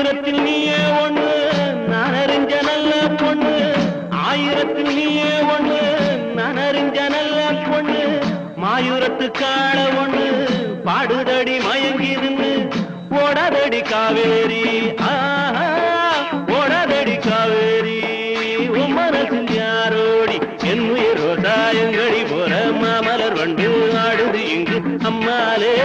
ஆயிரத்தில் நீயே ஒண்ணு நான் அறிஞ்ச நல்ல பொண்ணு ஆயிரத்தில் நீயே ஒண்ணு நான் அறிஞ்ச நல்ல பொண்ணு மாயூரத்து காள ஒண்ணு பாடுதடி மயங்கிருந்து ஓடாதடி காவேரி ஓடாதடி காவேரி உன் மனசில் யாரோடி என் உயிர் ரோசாயங்கடி போற மாமலர் வண்டு ஆடுது இங்கு அம்மாலே